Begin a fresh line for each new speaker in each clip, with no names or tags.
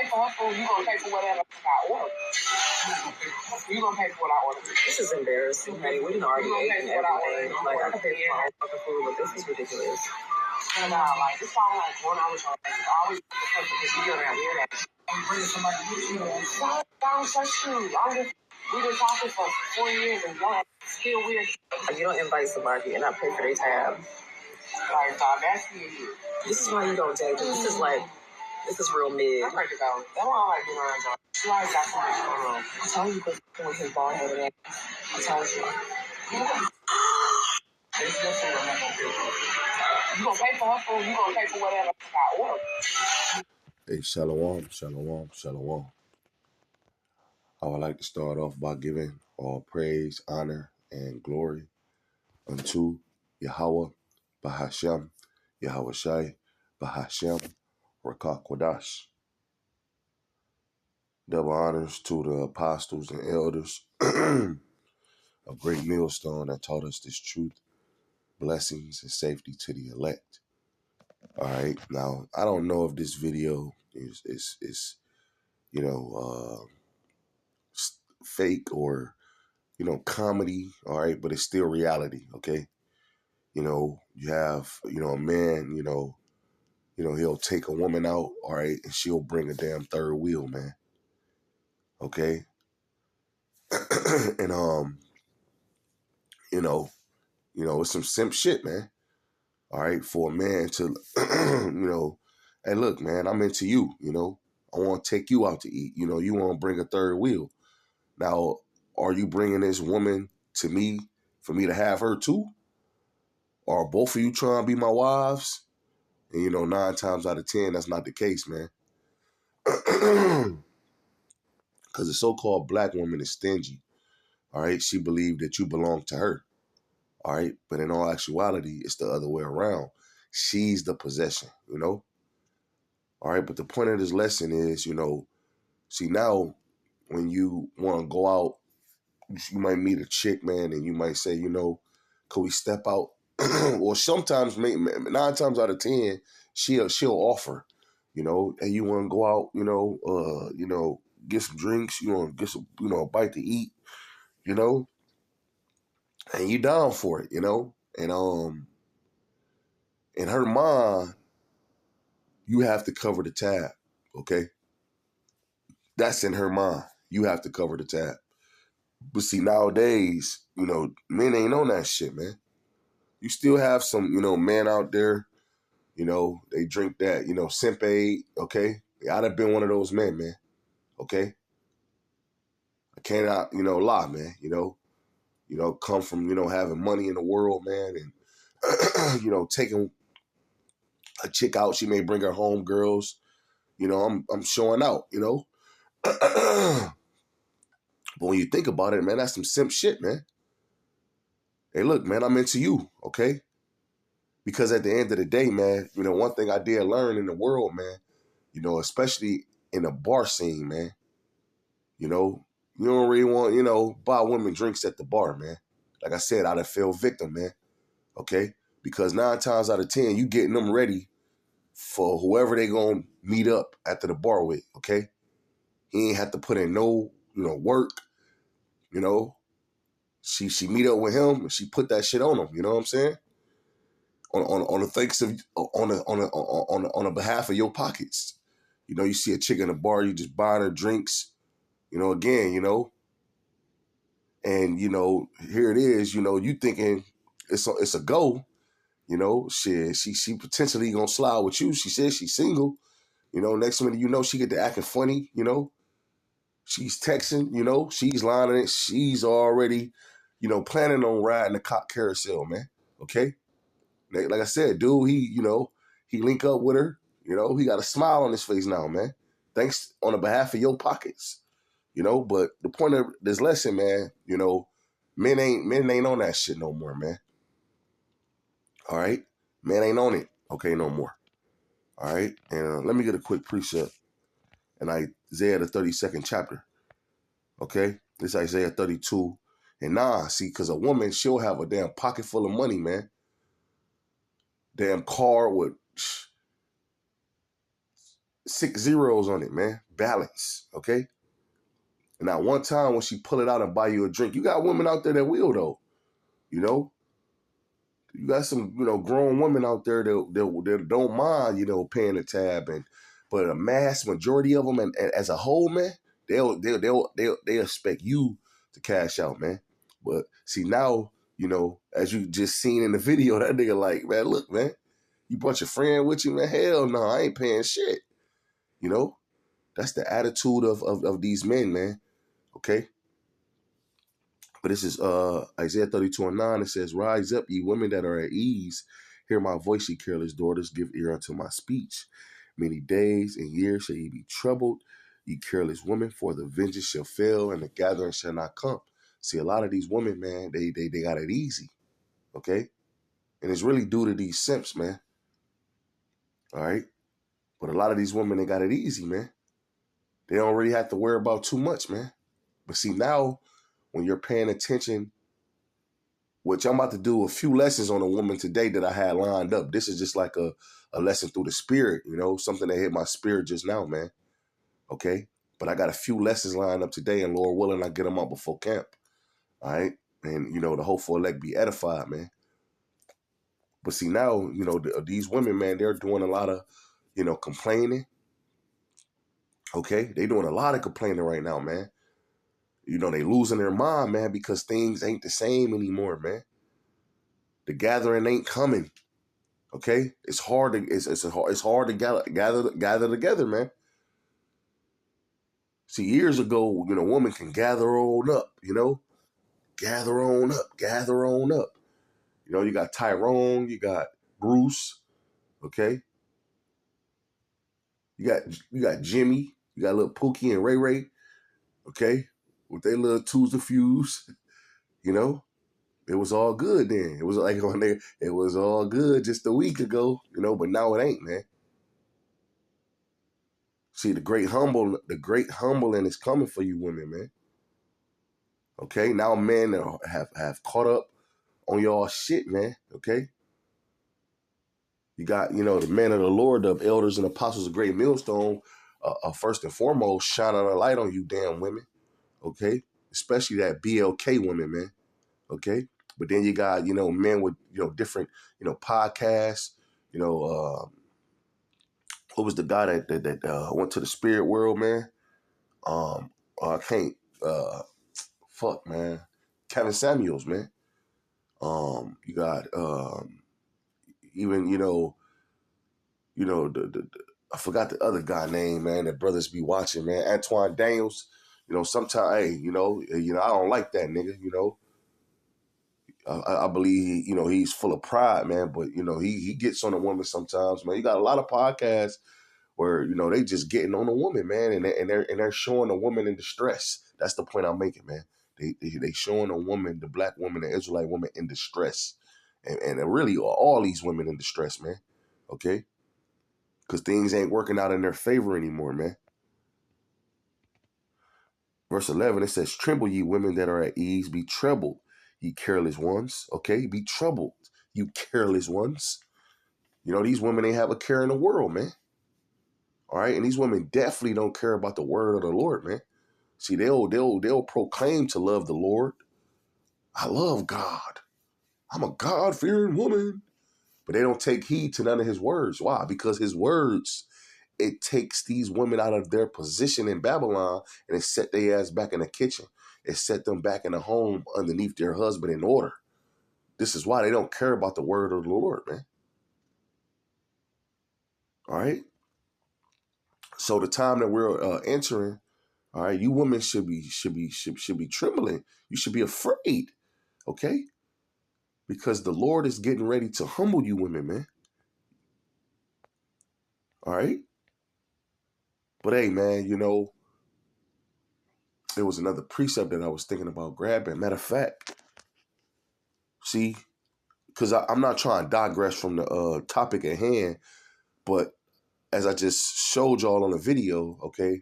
pay for her food. You gonna pay for whatever I order. You gonna pay for what I order. This is embarrassing, honey. We didn't already eat everything. Like, I can pay for my own fucking food, but this is ridiculous. And like, this all like when I was on, I always because you don't hear that. I'm bringing somebody with you. Down such shoes. We've been talking for 4 years and y'all still weird. You don't invite somebody and not pay for their tab. Like, that's weird. This is why you don't date. This is real mid. I'm ready to go. That's why I like being around y'all. She always got so much going on. I told you with his bald headed ass. I told you. This is what I'm not gonna do. You gonna pay for her food, you gonna pay for whatever I order.
Hey, shalom, shalom, shalom. I would like to start off by giving all praise, honor, and glory unto Yahweh, Bahashem, Yahweh Shai, Bahashem, Rakah Kodash. Double honors to the apostles and elders of Great Millstone that taught us this truth, blessings and safety to the elect. All right, now I don't know if this video is fake or comedy. All right, but it's still reality. Okay, you have a man. He'll take a woman out. All right, and she'll bring a damn third wheel, man. Okay, and it's some simp shit, man. All right, for a man to, hey, look, man, I'm into you, I want to take you out to eat. You want to bring a third wheel. Now, are you bringing this woman to me for me to have her too? Or are both of you trying to be my wives? And, 9 times out of 10, that's not the case, man. Because the so-called black woman is stingy. All right, she believed that you belong to her. All right, but in all actuality, it's the other way around. She's the possession, All right, but the point of this lesson is, see now when you want to go out, you might meet a chick, man, and you might say, could we step out? Or sometimes, 9 times out of 10, she'll offer, and you want to go out, get some drinks, you want to get some, a bite to eat, and you down for it, and in her mind, you have to cover the tab, okay? That's in her mind. You have to cover the tab. But see, nowadays, men ain't on that shit, man. You still have some, men out there, they drink that, simp aid, okay? I'd have been one of those men, man, okay? I cannot, lie, man, come from, having money in the world, man, and, taking a chick out. She may bring her home girls, I'm showing out, But when you think about it, man, that's some simp shit, man. Hey, look, man, I'm into you, okay? Because at the end of the day, man, one thing I did learn in the world, man, especially in the bar scene, man, you don't really want, buy women drinks at the bar, man. Like I said, I'd have fell victim, man, okay? Because 9 times out of 10, you getting them ready for whoever they gonna meet up after the bar with, okay? He ain't have to put in no, work, She meet up with him and she put that shit on him, you know what I'm saying? On the thanks of on the behalf of your pockets. You see a chick in a bar, you just buying her drinks, again, and here it is, you thinking it's a go, shit, she potentially gonna slide with you. She says she's single, next minute she get to acting funny, she's texting, she's lining it, she's already, planning on riding the cock carousel, man. Okay? Like I said, dude, he link up with her, he got a smile on his face now, man. Thanks on the behalf of your pockets. But the point of this lesson, man, men ain't on that shit no more, man. All right? Men ain't on it, okay, no more. All right? And let me get a quick precept in Isaiah the 32nd chapter. Okay? This is Isaiah 32. And see, because a woman, she'll have a damn pocket full of money, man. Damn car with 6 zeros on it, man. balance, okay? And now one time when she pull it out and buy you a drink, you got women out there that will though, you know? You got some, grown women out there that don't mind, paying the tab, but a mass majority of them, and as a whole, man, they expect you to cash out, man. But see now, as you just seen in the video, that nigga like, man, look, man, you brought your friend with you, man. Hell no, I ain't paying shit. That's the attitude of these men, man. Okay. But this is Isaiah 32:9. It says, "Rise up, ye women that are at ease. Hear my voice, ye careless daughters. Give ear unto my speech. Many days and years shall ye be troubled, ye careless women, for the vengeance shall fail, and the gathering shall not come." See, a lot of these women, man, they got it easy. Okay? And it's really due to these simps, man. All right? But a lot of these women, they got it easy, man. They don't really have to worry about too much, man. But see, now, when you're paying attention, which I'm about to do a few lessons on a woman today that I had lined up. This is just like a lesson through the spirit, something that hit my spirit just now, man. Okay? But I got a few lessons lined up today, and Lord willing, I get them out before camp. All right? And, the hopeful elect be edified, man. But see, now, these women, man, they're doing a lot of, complaining. Okay? They doing a lot of complaining right now, man. They losing their mind, man, because things ain't the same anymore, man. The gathering ain't coming. Okay, it's hard to gather together, man. See, years ago, women can gather on up, gather on up. You got Tyrone, you got Bruce, okay. You got Jimmy, you got little Pookie and Ray Ray, okay, with their little twos and fuse, It was all good then. It was like it was all good just a week ago, but now it ain't, man. See, the great humbling is coming for you women, man. Okay, now men have caught up on y'all shit, man. Okay, you got the men of the Lord, the elders and apostles of Great Millstone, first and foremost, shining a light on you, damn women. Okay, especially that BLK women, man. Okay, but then you got men with different podcasts. Who was the guy that went to the spirit world, man? I can't. Fuck, man. Kevin Samuels, man. You got even the I forgot the other guy name, man. That brothers be watching, man. Antoine Daniels. Sometimes, hey, I don't like that nigga. I believe he's full of pride, man. But he gets on a woman sometimes, man. You got a lot of podcasts where they just getting on a woman, man, and they're showing a woman in distress. That's the point I'm making, man. They showing a woman, the black woman, the Israelite woman in distress, and really all these women in distress, man. Okay, because things ain't working out in their favor anymore, man. Verse 11, it says, "Tremble, ye women that are at ease, be troubled, ye careless ones." Okay, be troubled, you careless ones. These women ain't have a care in the world, man. All right, and these women definitely don't care about the word of the Lord, man. See, they'll proclaim to love the Lord. I love God. I'm a God-fearing woman. But they don't take heed to none of his words. Why? Because his words, it takes these women out of their position in Babylon and it set their ass back in the kitchen. It set them back in the home underneath their husband in order. This is why they don't care about the word of the Lord, man. All right? So the time that we're entering, all right, you women should be trembling. You should be afraid, okay? Because the Lord is getting ready to humble you women, man. All right? But hey, man, there was another precept that I was thinking about grabbing. Matter of fact, see, because I'm not trying to digress from the topic at hand, but as I just showed y'all on the video, okay,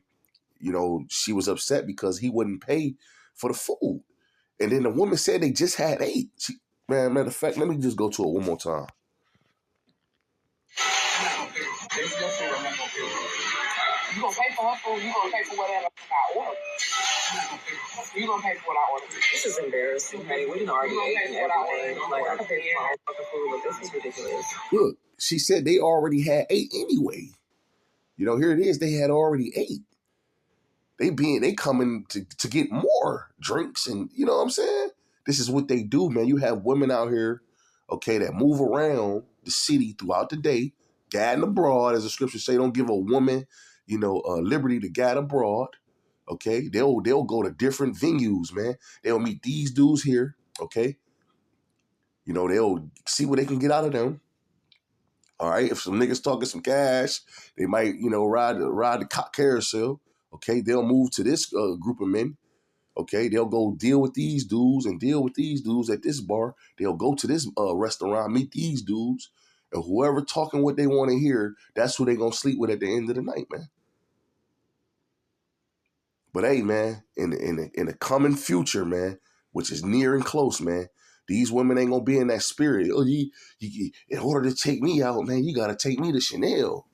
she was upset because he wouldn't pay for the food. And then the woman said they just had ate. Matter of fact, let me just go to it one more time.
You gonna pay for her food, you gonna pay for whatever I order. You gonna pay for what I order. This is embarrassing, honey. We didn't already ate and everything. Like, I can pay for my own fucking food, but this is ridiculous.
Look, she said they already had 8 anyway. You know, here it is. They had already 8. They coming to get more drinks, and you know what I'm saying? This is what they do, man. You have women out here, okay, that move around the city throughout the day, gadding abroad, as the scriptures say. Don't give a woman, liberty to gad abroad. Okay, they'll go to different venues, man. They'll meet these dudes here. Okay, they'll see what they can get out of them. All right, if some niggas talking some cash, they might, ride the carousel. Okay, they'll move to this group of men. Okay, they'll go deal with these dudes and deal with these dudes at this bar. They'll go to this restaurant, meet these dudes, and whoever talking what they want to hear, that's who they gonna sleep with at the end of the night, man. But hey, man, in the coming future, man, which is near and close, man, these women ain't gonna be in that spirit. Oh, you in order to take me out, man, you gotta take me to Chanel.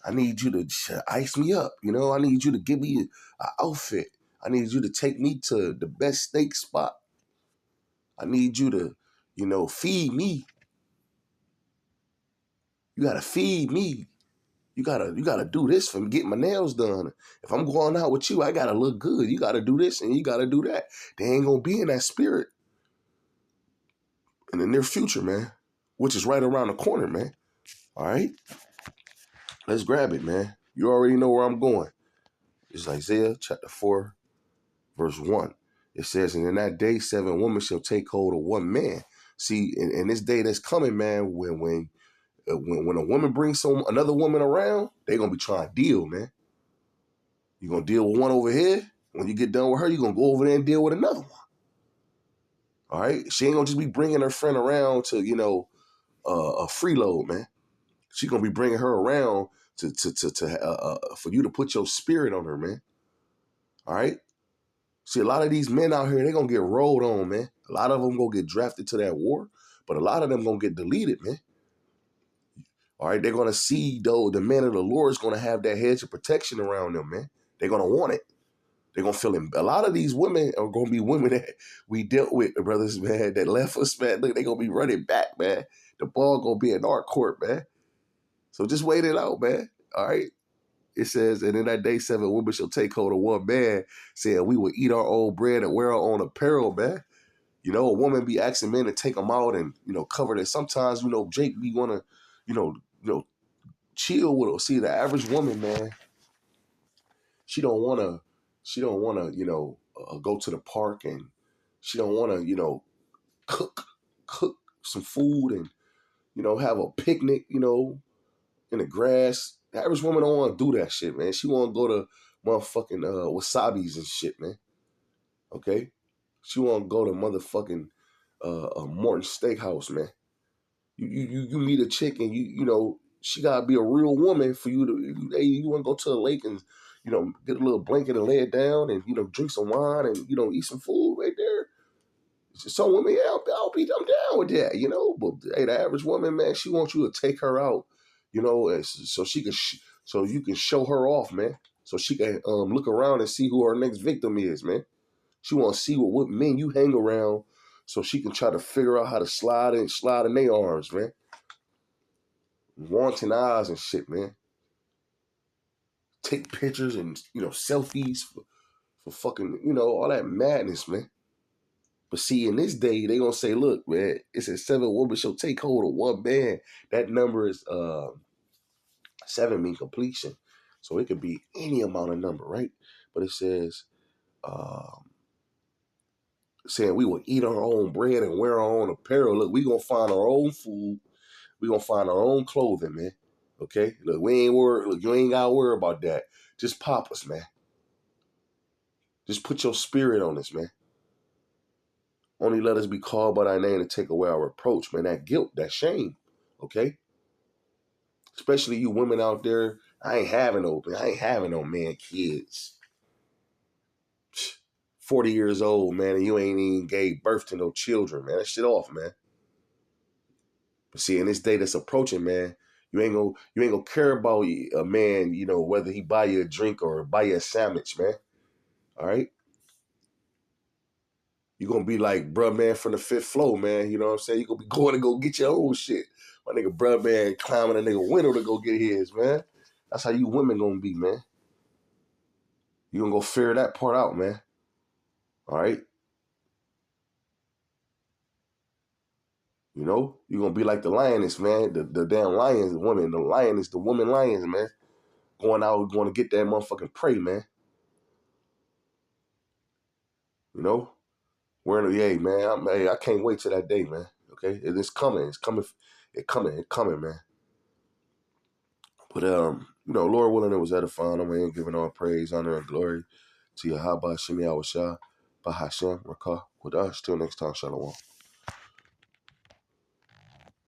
I need you to ice me up. I need you to give me an outfit. I need you to take me to the best steak spot. I need you to, feed me. You gotta feed me. You gotta do this for me, get my nails done. If I'm going out with you, I gotta look good. You gotta do this and you gotta do that. They ain't gonna be in that spirit in the near future, man. Which is right around the corner, man. All right? Let's grab it, man. You already know where I'm going. It's Isaiah chapter 4, verse 1. It says, and in that day, 7 women shall take hold of one man. See, in this day that's coming, man, when a woman brings another woman around, they're going to be trying to deal, man. You're going to deal with one over here. When you get done with her, you're going to go over there and deal with another one. All right? She ain't going to just be bringing her friend around to, a freeload, man. She's going to be bringing her around for you to put your spirit on her, man. All right? See, a lot of these men out here, they're going to get rolled on, man. A lot of them going to get drafted to that war, but a lot of them going to get deleted, man. All right? They're going to see, though, the man of the Lord is going to have that hedge of protection around them, man. They're going to want it. They're going to feel it. A lot of these women are going to be women that we dealt with, brothers, man, that left us, man. Look, they're going to be running back, man. The ball going to be in our court, man. So just wait it out, man. All right? It says, and in that day, 7 women shall take hold of one man, saying, we will eat our own bread and wear our own apparel, man. A woman be asking men to take them out and, cover that. Sometimes, Jake be want to, chill with her. See, the average woman, man, she don't want to, go to the park, and she don't want to, cook some food and, have a picnic, in the grass. The average woman don't want to do that shit, man. She want to go to motherfucking wasabi's and shit, man. Okay? She want to go to motherfucking Morton Steakhouse, man. You meet a chick and she gotta be a real woman for you to. Hey, you want to go to the lake and get a little blanket and lay it down and drink some wine and eat some food right there. Some women, yeah, I'm down with that, But hey, the average woman, man, she wants you to take her out, so she can, so you can show her off, man. So she can look around and see who her next victim is, man. She want to see what men you hang around, so she can try to figure out how to slide in their arms, man. Wanting eyes and shit, man. Take pictures and selfies for fucking all that madness, man. But see, in this day, they gonna say, look, man, it says 7 women shall take hold of one man. That number is 7 mean completion. So it could be any amount of number, right? But it says, saying we will eat our own bread and wear our own apparel. Look, we gonna find our own food. We gonna find our own clothing, man. Okay? Look, we ain't worried. Look, you ain't gotta worry about that. Just pop us, man. Just put your spirit on us, man. Only let us be called by thy name to take away our reproach, man. That guilt, that shame. Okay? Especially you women out there. I ain't having no man kids. 40 years old, man, and you ain't even gave birth to no children, man. That shit off, man. But see, in this day that's approaching, man, You ain't gonna care about a man, you know, whether he buy you a drink or buy you a sandwich, man. All right. You're gonna be like, bruh, man, from the fifth floor, man. You know what I'm saying? You're gonna be going to go get your own shit. My nigga, bruh, man, climbing a nigga window to go get his, man. That's how you women gonna be, man. You gonna go figure that part out, man. All right. You know, you're gonna be like the lioness, man. The damn lions, the woman, the lioness, the woman lions, man. Going out, going to get that motherfucking prey, man. You know? Wearing the man. I can't wait till that day, man. Okay? It's coming. It's coming. It's coming, man. But you know, Lord willing, it was edifying. I'm in giving all praise, honor, and glory to Yahweh Shemi Awashah, Bahashem, Rakah, with us. Till next time, Shalom.